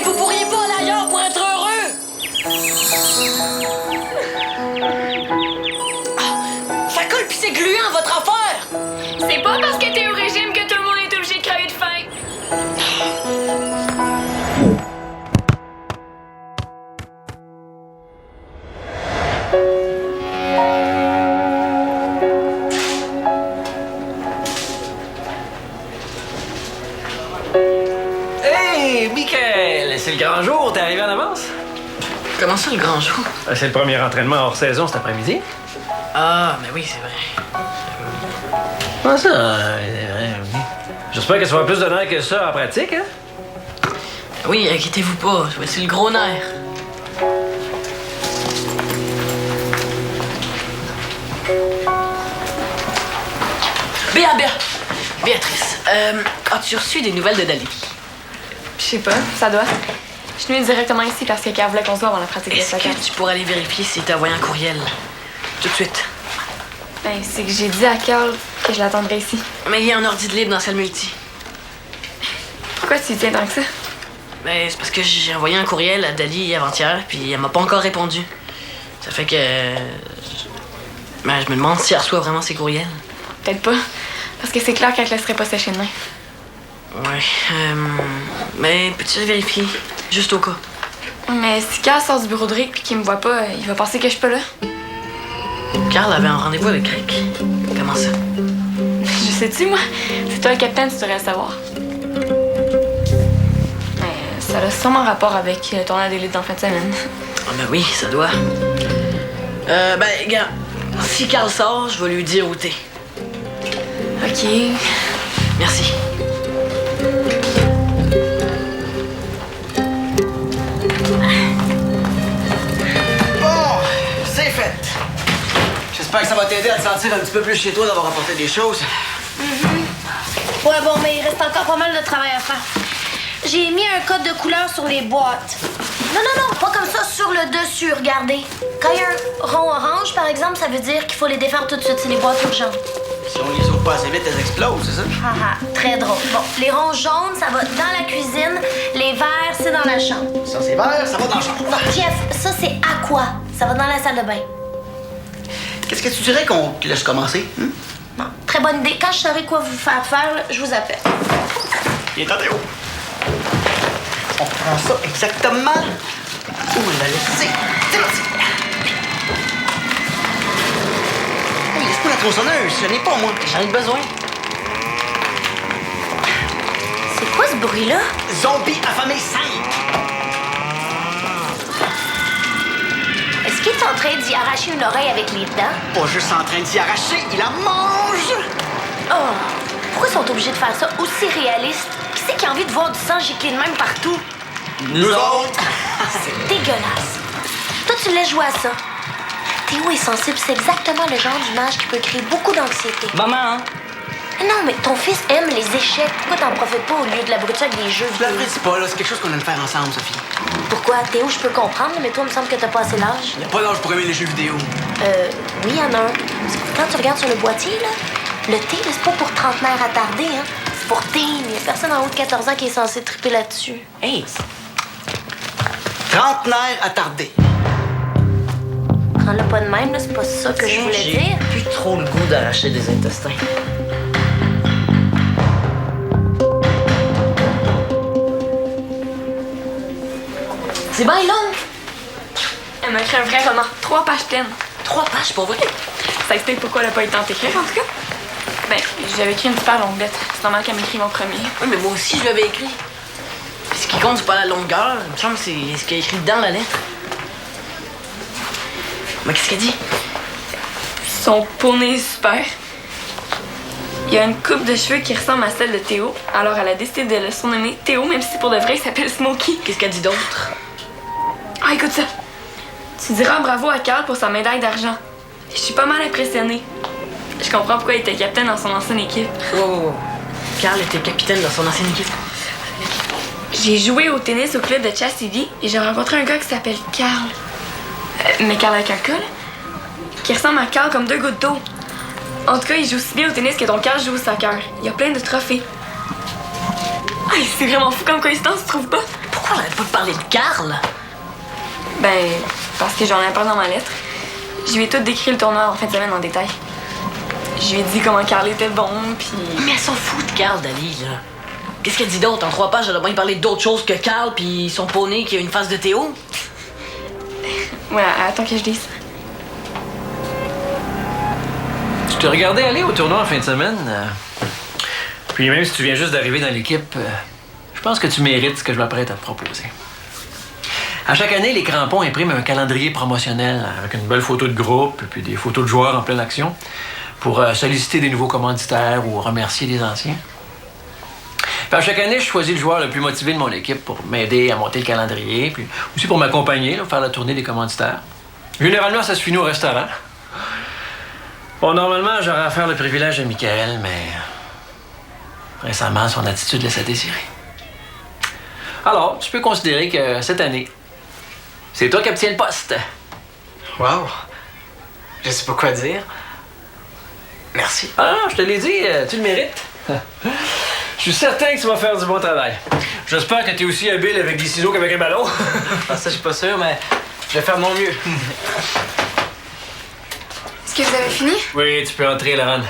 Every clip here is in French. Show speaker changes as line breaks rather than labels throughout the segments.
Hey, vous pourriez pas aller ailleurs pour être heureux? Ah, ça colle pis c'est gluant, votre affaire!
C'est pas parce que t'es au régime que tout le monde est obligé de crever de faim.
Hey, Michael! C'est le grand jour, t'es arrivé en avance?
Comment ça, le grand jour?
C'est le premier entraînement hors saison cet après-midi.
Ah, mais oui, c'est vrai.
Comment ça? C'est vrai, oui. J'espère que tu vas avoir plus de nerfs que ça en pratique, hein?
Oui, inquiétez-vous pas, c'est le gros nerf. Béatrice, as-tu reçu des nouvelles de Dali?
Je sais pas, ça doit. Je suis venue directement ici parce que Carl voulait qu'on se voit avant la pratique de
Est-ce
soccer.
que tu pourrais aller vérifier si t'as envoyé un courriel? Tout de suite.
Ben, c'est que j'ai dit à Carl que je l'attendrais ici.
Mais il y a un ordi de libre dans la salle multi.
Pourquoi tu y tiens tant que ça?
Ben, c'est parce que j'ai envoyé un courriel à Dali avant-hier, puis elle m'a pas encore répondu. Ça fait que... Ben, je me demande si elle reçoit vraiment ses courriels.
Peut-être pas. Parce que c'est clair qu'elle te laisserait pas sécher de main.
Ouais, mais peux-tu vérifier? Juste au cas.
Mais si Carl sort du bureau de Rick puis qu'il me voit pas, il va penser que je suis pas là.
Carl avait un rendez-vous avec Rick. Comment ça?
Je sais-tu, moi? C'est toi le capitaine, tu devrais le savoir. Mais ça a sûrement rapport avec le tournoi d'élite en fin de semaine.
Ah ben oui, ça doit. Ben, gars, si Carl sort, je vais lui dire où t'es.
OK.
Merci.
Bon, c'est fait. J'espère que ça va t'aider à te sentir un petit peu plus chez toi d'avoir apporté des choses.
Ouais, bon, mais il reste encore pas mal de travail à faire. J'ai mis un code de couleur sur les boîtes. Non, pas comme ça, sur le dessus, regardez. Quand il y a un rond orange, par exemple, ça veut dire qu'il faut les défaire tout de suite, c'est les boîtes urgentes.
Si on les ouvre pas assez vite, elles explosent, c'est ça?
Haha, très drôle. Bon, les ronds jaunes, ça va dans la cuisine, les verts, c'est dans la chambre.
Ça, c'est vert, ça va dans la chambre.
Jeff, ça, c'est aqua. Ça va dans la salle de bain.
Qu'est-ce que tu dirais qu'on te laisse commencer?
Bon, très bonne idée. Quand je saurai quoi vous faire faire, là, je vous appelle.
Viens, Tadeo. On prend ça exactement où on l'a laissé. C'est parti. Oui, laisse-moi la tronçonneuse. Je n'ai pas, moi.
J'en ai besoin.
C'est quoi ce bruit-là?
Zombie affamé 5.
Est-ce qu'il est en train d'y arracher une oreille avec les dents?
Pas juste en train d'y arracher, il la mange.
Oh! Pourquoi ils sont obligés de faire ça aussi réaliste? Qui c'est qui a envie de voir du sang gicler de même partout?
Nous autres.
C'est dégueulasse. Toi, tu laisses jouer à ça. Théo est sensible, c'est exactement le genre d'image qui peut créer beaucoup d'anxiété.
Maman, hein?
Non, mais ton fils aime les échecs. Pourquoi t'en profites pas au lieu de l'abrutir avec des jeux
Je
vidéo?
l'apprécie pas, là. C'est quelque chose qu'on aime faire ensemble, Sophie.
Pourquoi? Théo, je peux comprendre, mais toi, il me semble que t'as pas assez l'âge.
Il n'y a pas d'âge pour aimer les jeux vidéo.
Oui, il y en a un. Quand tu regardes sur le boîtier, là, le T, là, c'est pas pour trentenaire attardé, hein. C'est pour teen. Il y a personne en haut de 14 ans qui est censé triper là-dessus.
Hey! Trentenaire attardé.
Prends-le pas de même, là, c'est pas ça que je voulais dire.
J'ai plus trop le goût d'arracher des intestins.
C'est bien long.
Elle m'a écrit un vrai roman, 3 pages pleines.
3 pages, pour vrai?
Ça explique pourquoi elle a pas eu le temps d'écrire, en tout cas. Ben, j'avais écrit une super longue lettre. C'est normal qu'elle m'écrive mon premier.
Oui, mais moi aussi, je l'avais écrit. Puis ce qui compte, c'est pas la longueur. Il me semble que c'est ce qu'il y a écrit dans la lettre. Mais qu'est-ce qu'elle dit?
Son poney est super. Il y a une coupe de cheveux qui ressemble à celle de Théo. Alors elle a décidé de le surnommer Théo, même si pour de vrai il s'appelle Smokey.
Qu'est-ce qu'elle dit d'autre?
Ah, écoute ça. Tu diras bravo à Carl pour sa médaille d'argent. Je suis pas mal impressionnée. Je comprends pourquoi il était capitaine dans son ancienne équipe.
Oh, Carl était capitaine dans son ancienne équipe.
J'ai joué au tennis au club de Chastity et j'ai rencontré un gars qui s'appelle Carl. Mais Carl avec un col, qui ressemble à Carl comme 2 gouttes d'eau. En tout cas, il joue aussi bien au tennis que ton Carl joue au soccer. Il y a plein de trophées. Ah, c'est vraiment fou comme coïncidence, tu trouves pas?
Pourquoi on n'avait pas parler de Carl?
Ben, parce que j'en ai parlé dans ma lettre. Je lui ai tout décrit le tournoi en fin de semaine en détail. Je lui ai dit comment Carl était bon, puis...
Mais elle s'en fout de Carl, Dali, là. Qu'est-ce qu'elle dit d'autre? En 3 pages, elle a bien parlé d'autre chose que Carl puis son poney qui a une face de Théo.
Ouais, attends que je dise.
Je te regardais aller au tournoi en fin de semaine. Puis même si tu viens juste d'arriver dans l'équipe, je pense que tu mérites ce que je m'apprête à te proposer. À chaque année, les Crampons impriment un calendrier promotionnel avec une belle photo de groupe et puis des photos de joueurs en pleine action pour solliciter des nouveaux commanditaires ou remercier les anciens. Puis à chaque année, je choisis le joueur le plus motivé de mon équipe pour m'aider à monter le calendrier, puis aussi pour m'accompagner, là, faire la tournée des commanditaires. Généralement, ça se finit au restaurant. Bon, normalement, j'aurais à faire le privilège de Michael, mais récemment, son attitude laisse à désirer. Alors, tu peux considérer que cette année, c'est toi qui obtiens le poste.
Wow! Je sais pas quoi dire. Merci.
Ah, je te l'ai dit, tu le mérites. Je suis certain que tu vas faire du bon travail. J'espère que tu es aussi habile avec des ciseaux qu'avec un ballon.
Ah, ça, je suis pas sûr, mais je vais faire de mon mieux.
Est-ce que vous avez fini?
Oui, tu peux entrer, Laurent.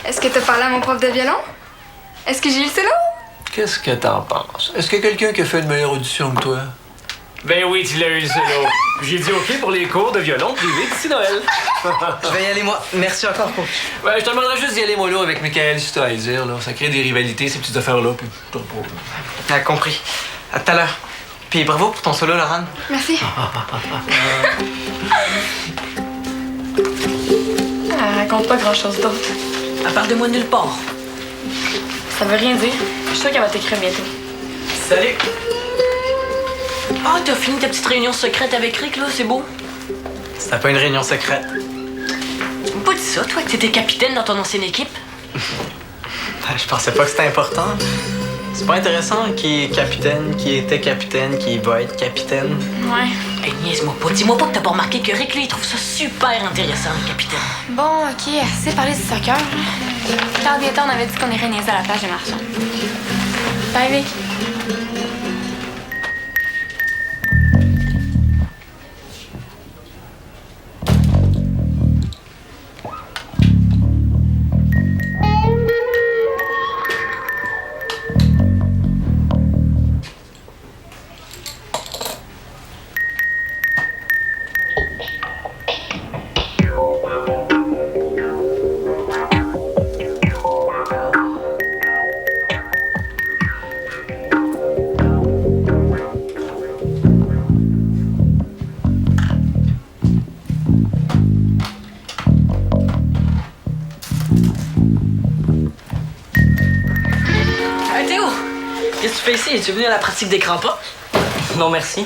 Est-ce que t'as parlé à mon prof de violon? Est-ce que j'ai eu le solo?
Qu'est-ce que t'en penses? Est-ce qu'il y a quelqu'un qui a fait une meilleure audition que toi? Ben oui, tu l'as eu, le solo. J'ai dit OK pour les cours de violon privés d'ici Noël.
Je vais y aller, moi. Merci encore, coach.
Ouais, je te demanderais juste d'y aller mollo avec Michael, si t'as à le dire. Là. Ça crée des rivalités, ces petites affaires-là, puis je te repose.
Ah, compris. À tout à l'heure. Puis bravo pour ton solo, Laurent.
Merci.
Elle raconte pas grand-chose d'autre.
Elle parle de moi nulle part.
Ça veut rien dire. Je suis sûre qu'elle va t'écrire bientôt.
Salut!
Ah, t'as fini ta petite réunion secrète avec Rick, là, c'est beau.
C'était pas une réunion secrète.
Tu m'as pas dit ça, toi, que t'étais capitaine dans ton ancienne équipe?
Je pensais pas que c'était important. C'est pas intéressant qui est capitaine, qui était capitaine, qui va être capitaine.
Ouais.
Hey, niaise-moi pas. Dis-moi pas que t'as pas remarqué que Rick, lui, il trouve ça super intéressant, le capitaine.
Bon, OK, assez parlé du soccer. Quand bientôt, on avait dit qu'on irait niaiser à la plage des marchands.
Bye, Vic.
Hey, Théo! Qu'est-ce que tu fais ici? Es-tu venu à la pratique des crampons?
Non, merci.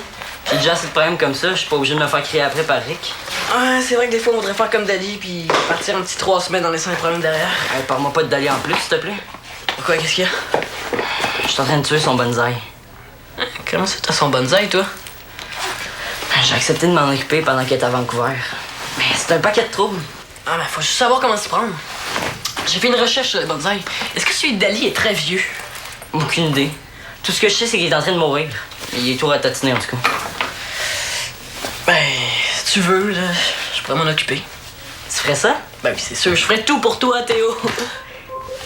J'ai déjà assez de problèmes comme ça, je suis pas obligé de me faire crier après par Rick.
Ouais, c'est vrai que des fois, on voudrait faire comme Daddy puis partir un petit 3 semaines en laissant les problèmes derrière.
Hey, parle-moi pas de Dali en plus, s'il te plaît.
Pourquoi? Qu'est-ce qu'il y a?
Je suis en train de tuer son bonsaï.
Comment ça, t'as son bonsaï, toi?
J'ai accepté de m'en occuper pendant qu'elle était à Vancouver. Mais c'est un paquet de troubles.
Ah, mais faut juste savoir comment s'y prendre. J'ai fait une recherche sur le bonsaï. Est-ce que celui de Dali est très vieux?
Aucune idée. Tout ce que je sais, c'est qu'il est en train de mourir. Il est tout ratatiner, en tout cas.
Ben, si tu veux, là, je pourrais m'en occuper.
Tu ferais ça?
Ben oui, c'est sûr, je ferais tout pour toi, Théo.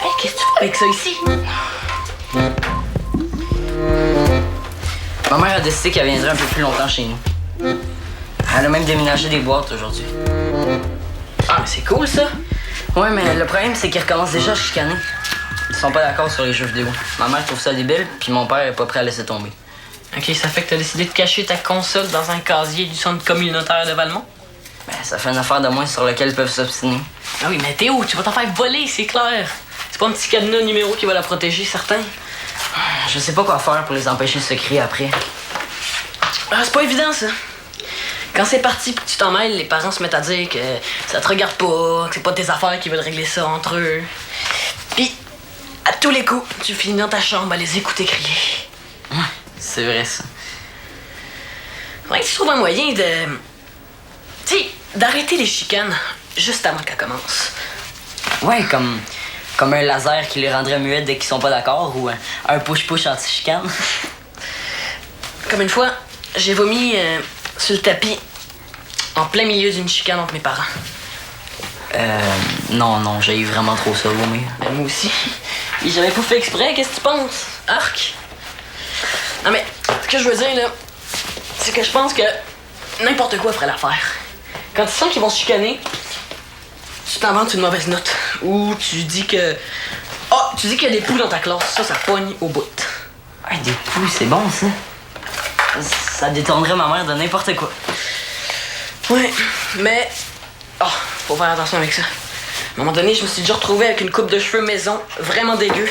Hey, qu'est-ce que tu fais avec ça ici?
Ma mère a décidé qu'elle viendrait un peu plus longtemps chez nous. Elle a même déménagé des boîtes aujourd'hui.
Ah, mais c'est cool, ça.
Ouais, mais le problème, c'est qu'ils recommencent déjà à chicaner. Ils sont pas d'accord sur les jeux vidéo. Ma mère trouve ça débile, puis mon père est pas prêt à laisser tomber.
Ok, ça fait que t'as décidé de cacher ta console dans un casier du centre communautaire de Valmont?
Ben, ça fait une affaire de moins sur laquelle ils peuvent s'obstiner.
Ah oui, mais Théo, tu vas t'en faire voler, c'est clair. C'est pas un petit cadenas numéro qui va la protéger, certain.
Je sais pas quoi faire pour les empêcher de se crier après.
Ah, c'est pas évident, ça. Quand c'est parti puis que tu t'en mêles, les parents se mettent à dire que ça te regarde pas, que c'est pas tes affaires qui veulent régler ça entre eux. Puis, à tous les coups, tu finis dans ta chambre à les écouter crier.
Ouais, c'est vrai, ça.
Faudrait que tu trouves un moyen de... Tu sais, d'arrêter les chicanes juste avant qu'elles commencent.
Ouais, comme un laser qui les rendrait muets dès qu'ils sont pas d'accord ou un push-push anti-chicane.
Comme une fois, j'ai vomi sur le tapis en plein milieu d'une chicane entre mes parents.
Non, j'ai eu vraiment trop ça, vomir.
Ben, moi aussi. Et j'avais pas fait exprès, qu'est-ce que tu penses? Arc! Non mais, ce que je veux dire, là, c'est que je pense que n'importe quoi ferait l'affaire. Quand tu sens qu'ils vont se chicaner, tu t'inventes une mauvaise note. Ou tu dis que... tu dis qu'il y a des poux dans ta classe. Ça pogne au bout.
Ah, des poux, c'est bon, ça. Ça détournerait ma mère de n'importe quoi.
Ouais, mais... faut faire attention avec ça. À un moment donné, je me suis déjà retrouvée avec une coupe de cheveux maison, vraiment dégueu.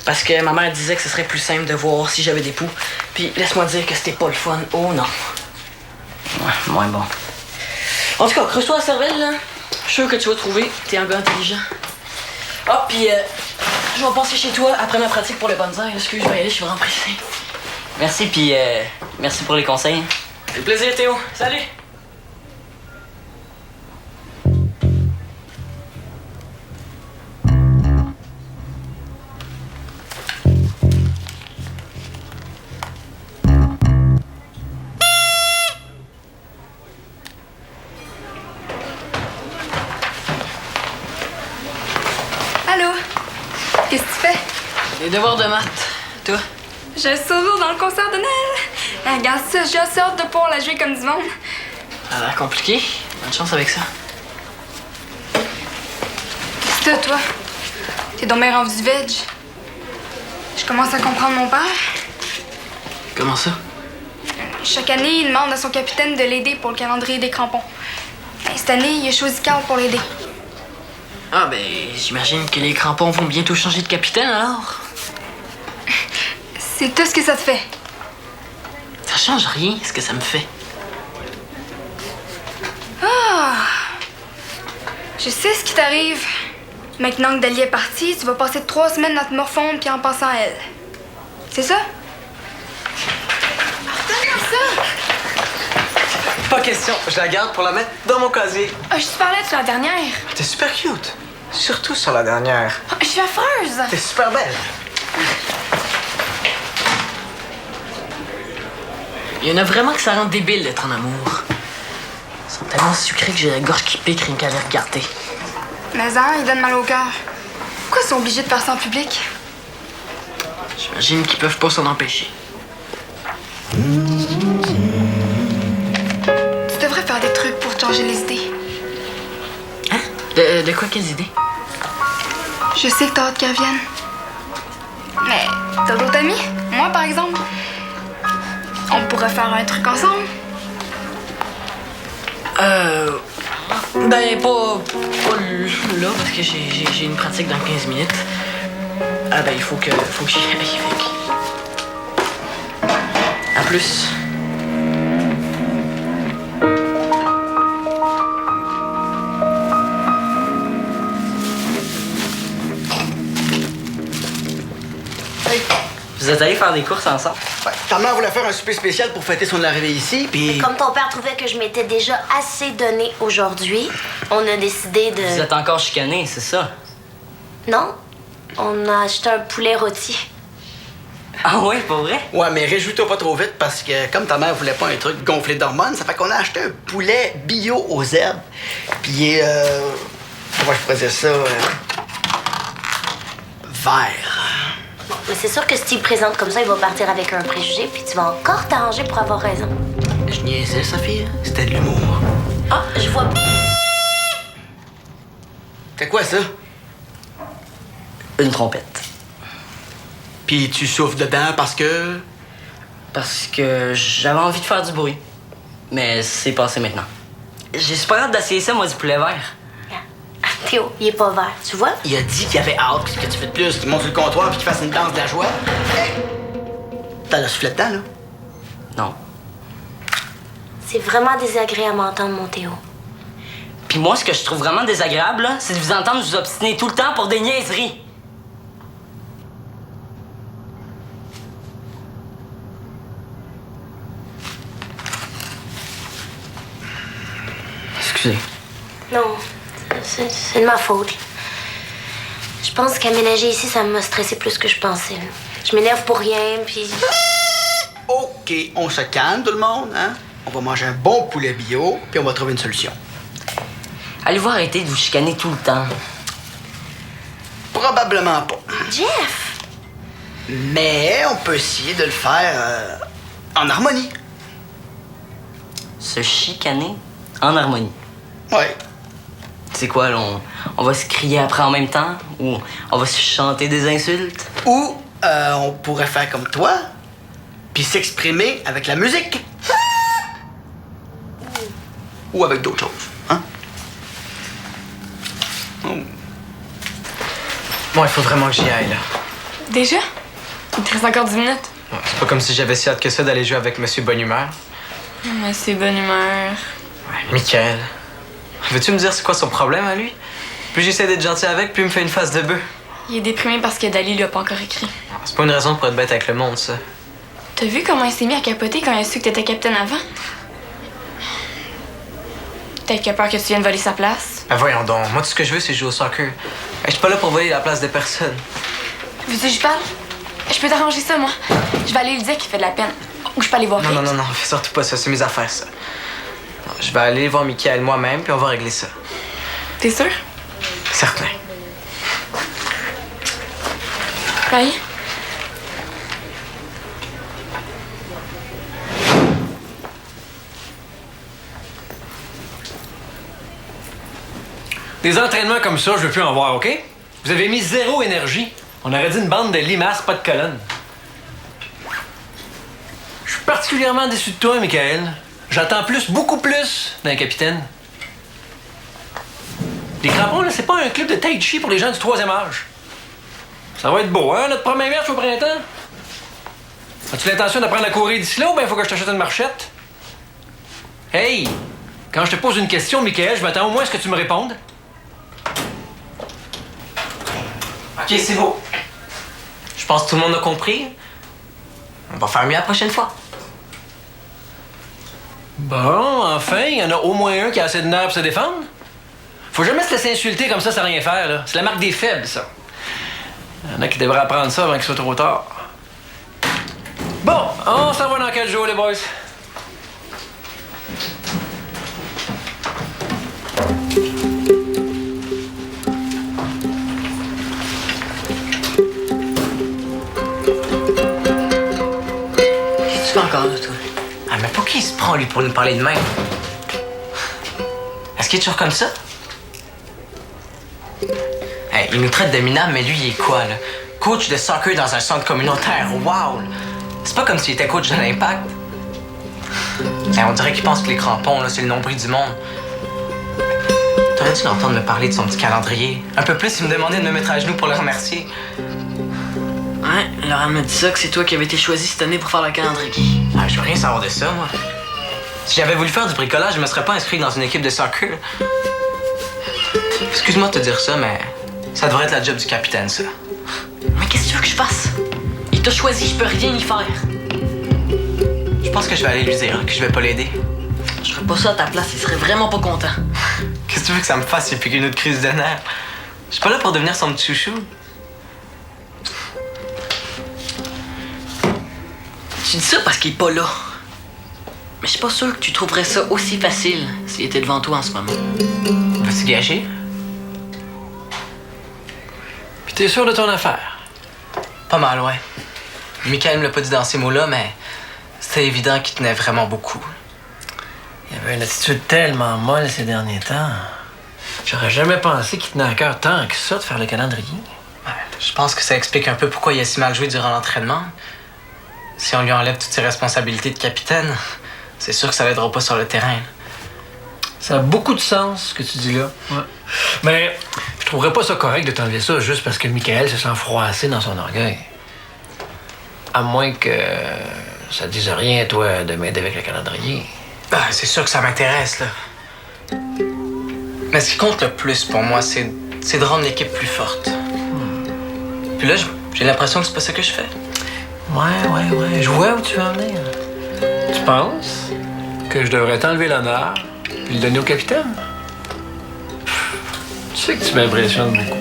Parce que ma mère disait que ce serait plus simple de voir si j'avais des poux. Puis laisse-moi dire que c'était pas le fun. Oh non.
Ouais, moins bon.
En tout cas, creuse-toi la cervelle, là. Je suis sûr que tu vas trouver. T'es un gars intelligent. Puis je vais passer chez toi après ma pratique pour le bonsaï. Excuse, je vais y aller, je suis vraiment pressée.
Merci, puis merci pour les conseils.
C'est le plaisir, Théo. Salut!
Allô? Qu'est-ce que tu fais?
Les devoirs de maths. Toi?
Je suis toujours dans le concert de Noël. Regarde ça, j'ai assez hâte de pouvoir la jouer comme du monde.
Ça a l'air compliqué. Bonne chance avec ça.
Qu'est-ce que t'as, toi? T'es donc bien rendu du veg. Je commence à comprendre mon père.
Comment ça?
Chaque année, il demande à son capitaine de l'aider pour le calendrier des crampons. Et cette année, il a choisi Carl pour l'aider.
Ah, ben, j'imagine que les crampons vont bientôt changer de capitaine, alors.
C'est tout ce que ça te fait.
Ça change rien, ce que ça me fait.
Ah! Je sais ce qui t'arrive. Maintenant que Dali est partie, tu vas passer 3 semaines à te morfondre puis en pensant à elle. C'est ça? Donne-moi ça!
Pas question, je la garde pour la mettre dans mon casier.
Ah, je te parlais de la dernière.
T'es super cute. Surtout sur la dernière.
Ah, je suis affreuse.
T'es super belle.
Il y en a vraiment que ça rend débile d'être en amour. Ils sont tellement sucrés que j'ai la gorge qui pique rien qu'à les regarder.
Mais hein, il donne mal au cœur. Pourquoi ils sont obligés de faire ça en public?
J'imagine qu'ils peuvent pas s'en empêcher.
Tu devrais faire des trucs pour te changer les idées.
Hein? De quoi, quelles idées?
Je sais que t'as hâte qu'elle vienne. Mais t'as d'autres amis? Moi, par exemple. On pourrait faire un truc ensemble.
Ben, pas là, parce que j'ai une pratique dans 15 minutes. Ah ben, il faut que j'y aille avec. À plus.
Vous êtes allés faire des courses ensemble?
Ouais, ta mère voulait faire un souper spécial pour fêter son arrivée ici, puis...
Comme ton père trouvait que je m'étais déjà assez donné aujourd'hui, on a décidé de...
Vous êtes encore chicanés, c'est ça?
Non, on a acheté un poulet rôti.
Ah ouais, pas vrai?
Ouais, mais réjouis-toi pas trop vite parce que comme ta mère voulait pas un truc gonflé d'hormones, ça fait qu'on a acheté un poulet bio aux herbes. Puis, comment je pourrais dire ça? Vert.
Bon, mais c'est sûr que si tu le présentes comme ça, il va partir avec un préjugé, puis tu vas encore t'arranger pour avoir raison.
Je niaisais, Sophie. C'était de l'humour.
Ah, je vois...
C'est quoi ça?
Une trompette.
Puis tu souffles dedans parce que...
Parce que j'avais envie de faire du bruit. Mais c'est passé maintenant. J'ai super hâte d'essayer ça, moi, du poulet vert.
Théo, il est pas vert, tu vois?
Il a dit qu'il avait hâte que tu fais de plus, qu'il monte sur le comptoir puis qu'il fasse une danse de la joie. Hey! T'as le soufflet dedans, là?
Non.
C'est vraiment désagréable à entendre, mon Théo.
Puis moi, ce que je trouve vraiment désagréable, là, c'est de vous entendre vous obstiner tout le temps pour des niaiseries. Excusez.
Non, c'est de ma faute. Je pense qu'aménager ici, ça m'a stressé plus que je pensais. Je m'énerve pour rien, puis...
OK, on se calme, tout le monde, hein? On va manger un bon poulet bio, puis on va trouver une solution.
Allez-vous arrêter de vous chicaner tout le temps?
Probablement pas.
Jeff!
Mais on peut essayer de le faire en harmonie.
Se chicaner en harmonie.
Ouais.
C'est quoi, là? On va se crier après en même temps? Ou on va se chanter des insultes?
Ou on pourrait faire comme toi, puis s'exprimer avec la musique. Ou avec d'autres choses, hein? Oh.
Bon, il faut vraiment que j'y aille, là.
Déjà? Il te reste encore 10 minutes.
Ouais, c'est pas comme si j'avais si hâte que ça d'aller jouer avec Monsieur Bonne Humeur.
C'est bonne humeur.
Ouais, Michael. Veux-tu me dire c'est quoi son problème à lui? Plus j'essaie d'être gentil avec, plus il me fait une face de bœuf.
Il est déprimé parce que Dali l'a pas encore écrit.
C'est pas une raison pour être bête avec le monde, ça.
T'as vu comment il s'est mis à capoter quand il a su que t'étais capitaine avant? Peut-être qu'il a peur que tu viennes voler sa place.
Ben voyons donc, moi tout ce que je veux c'est jouer au soccer. Je suis pas là pour voler la place de personne.
Veux-tu que je parle? Je peux t'arranger ça, moi. Je vais aller lui dire qu'il fait de la peine. Ou je peux aller voir
Non,
Rick.
non, non, non, fais surtout pas ça, c'est mes affaires, ça. Non, je vais aller voir Michael moi-même, puis on va régler ça.
T'es sûr?
Certain.
Bye.
Des entraînements comme ça, je veux plus en voir, OK? Vous avez mis 0 énergie. On aurait dit une bande de limaces, pas de colonne. Je suis particulièrement déçu de toi, Michael. J'attends plus, beaucoup plus, d'un capitaine. Les crampons, là, c'est pas un club de tai chi pour les gens du 3e âge. Ça va être beau, hein, notre première marche au printemps? As-tu l'intention d'apprendre à courir d'ici là ou bien faut que je t'achète une marchette? Hey! Quand je te pose une question, Michael, je m'attends au moins à ce que tu me répondes.
OK, c'est beau. Je pense que tout le monde a compris. On va faire mieux la prochaine fois.
Bon, enfin, il y en a au moins un qui a assez de nerfs pour se défendre. Faut jamais se laisser insulter comme ça sans rien faire, là. C'est la marque des faibles, ça. Il y en a qui devraient apprendre ça avant qu'il soit trop tard. Bon, on s'en va dans 4 jours, les boys.
Qu'est-ce que tu fais encore là, toi?
Ah, mais pour qui il se prend, lui, pour nous parler de même? Est-ce qu'il est toujours comme ça? Hey, il nous traite de minables, mais lui, il est quoi, là? Coach de soccer dans un centre communautaire. Wow! C'est pas comme s'il était coach de l'Impact. Hey, on dirait qu'il pense que les crampons, là, c'est le nombril du monde. T'aurais dû l'entendre me parler de son petit calendrier. Un peu plus, il me demandait de me mettre à genoux pour le remercier.
Ouais, Laurent m'a dit ça, que c'est toi qui avais été choisi cette année pour faire le calendrier.
Ah, je veux rien savoir de ça, moi. Si j'avais voulu faire du bricolage, je me serais pas inscrit dans une équipe de soccer. Excuse-moi de te dire ça, mais ça devrait être la job du capitaine, ça.
Mais qu'est-ce que tu veux que je fasse? Il t'a choisi, je peux rien y faire.
Je pense que je vais aller lui dire que je vais pas l'aider.
Je ferais pas ça à ta place, il serait vraiment pas content.
Qu'est-ce que tu veux que ça me fasse, il pique une autre crise de nerfs? Je suis pas là pour devenir son petit chouchou.
Tu dis ça parce qu'il est pas là. Mais je suis pas sûr que tu trouverais ça aussi facile s'il était devant toi en ce moment.
Vas-tu gâcher?
Puis t'es sûr de ton affaire?
Pas mal, ouais. Michael me l'a pas dit dans ces mots-là, mais c'était évident qu'il tenait vraiment beaucoup.
Il avait une attitude tellement molle ces derniers temps. J'aurais jamais pensé qu'il tenait à cœur tant que ça de faire le calendrier.
Ouais, je pense que ça explique un peu pourquoi il a si mal joué durant l'entraînement. Si on lui enlève toutes ses responsabilités de capitaine, c'est sûr que ça l'aidera pas sur le terrain.
Ça a beaucoup de sens, ce que tu dis là. Ouais. Mais je trouverais pas ça correct de t'enlever ça juste parce que Michael se sent froissé dans son orgueil. À moins que ça te dise rien, toi, de m'aider avec le calendrier.
Ah, c'est sûr que ça m'intéresse, là. Mais ce qui compte le plus pour moi, c'est de rendre l'équipe plus forte. Puis là, j'ai l'impression que c'est pas ça que je fais.
Ouais. Je vois où tu veux en venir. Tu penses que je devrais t'enlever l'honneur et le donner au capitaine? Tu sais que tu m'impressionnes beaucoup.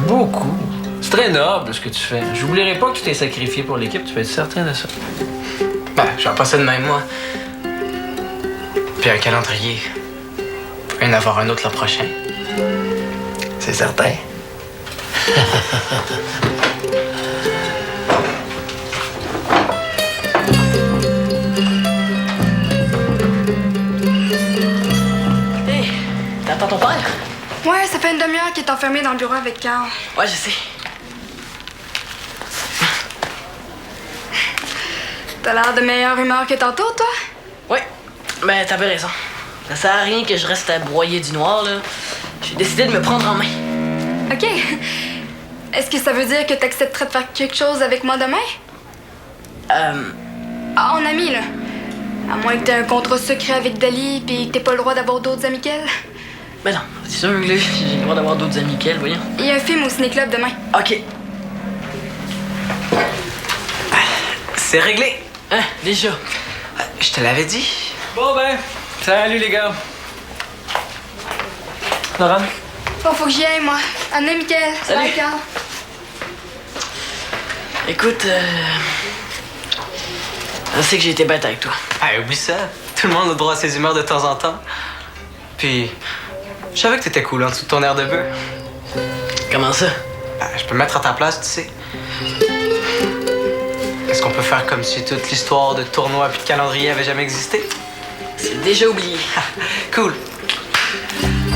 Beaucoup. C'est très noble ce que tu fais. J'oublierai pas que tu t'es sacrifié pour l'équipe, tu peux être certain de ça.
Ben, je vois pas ça de même, moi. Puis un calendrier. Rien à voir un autre l'an prochain.
C'est certain.
Hey, t'attends ton père?
Ouais, ça fait une demi-heure qu'il est enfermé dans le bureau avec Carl.
Ouais, je sais.
T'as l'air de meilleure humeur que tantôt, toi?
Ouais, ben t'avais raison. Ça sert à rien que je reste à broyer du noir, là. J'ai décidé de me prendre en main.
OK. Est-ce que ça veut dire que t'accepterais de faire quelque chose avec moi demain? Ah, en ami, là. À moins que t'aies un contrat secret avec Dali pis que t'aies pas le droit d'avoir d'autres amis qu'elle.
Ben non, c'est sûr, là, j'ai le droit d'avoir d'autres amis qu'elle, voyons.
Il y a un film au ciné-club demain.
OK.
C'est réglé.
Hein, déjà.
Je te l'avais dit.
Bon ben, salut les gars. Laurent?
Bon, faut que j'y aille, moi. Amenez, Mickaël.
Salut.
Bye, Carl.
Écoute, je sais que j'ai été bête avec toi.
Ah, oublie ça. Tout le monde a le droit à ses humeurs de temps en temps. Puis, je savais que t'étais cool en dessous de ton air de bœuf.
Comment ça?
Ah, je peux me mettre à ta place, tu sais. Est-ce qu'on peut faire comme si toute l'histoire de tournoi puis de calendrier avait jamais existé?
C'est déjà oublié.
Cool.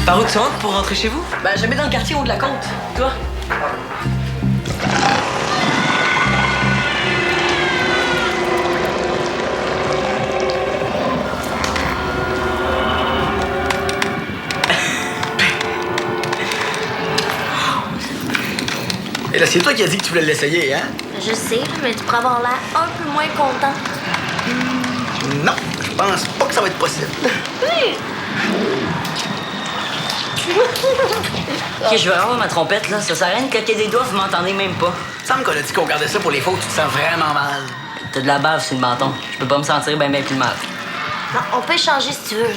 Par où tu rentres pour rentrer chez vous?
Ben, j'habite dans le quartier haut de la côte. Toi?
Et là, c'est toi qui as dit que tu voulais l'essayer, hein?
Je sais, mais tu pourrais avoir l'air un peu moins content.
Non, je pense pas que ça va être possible.
Ok, je vais avoir ma trompette, là. Ça sert à rien de claquer des doigts, vous m'entendez même pas.
Il me semble qu'on a dit qu'on gardait ça pour les fois où tu te sens vraiment mal.
T'as de la bave sur le menton. Je peux pas me sentir bien plus mal.
Non, on peut échanger si tu veux.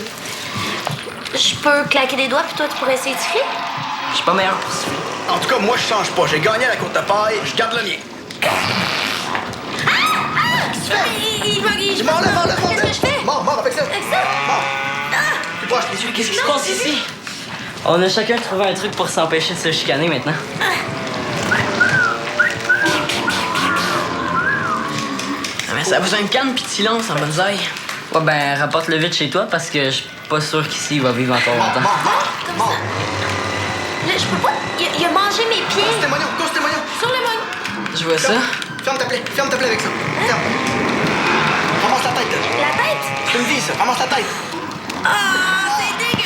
Je peux claquer des doigts, puis toi, tu pourrais essayer de siffler?
Je suis pas meilleur pour ça.
En tout cas, moi, je change pas. J'ai gagné à la côte de paille, je garde le mien. Qu'est-ce que tu fais?
Je
Enlève.
Qu'est-ce que je fais?
Mort, avec ça.
Avec ça?
Mort. Plus proche, les yeux.
Qu'est-ce qui se passe ici?
On a chacun trouvé un truc pour s'empêcher de se chicaner maintenant.
Ah, mais ça a besoin de calme pis de silence en bonsaï.
Ouais, ben, rapporte-le vite chez toi parce que je suis pas sûr qu'ici il va vivre encore longtemps.
Mort.
Là, je peux pas. Il a mangé mes pieds.
Cause témoignons.
Sur le moignon.
Je vois ça.
Ferme ta plaie avec ça. Ferme. Ramasse la tête.
La tête?
C'est une vie, ça. Ramasse la tête.
Ah, c'est dégueulasse!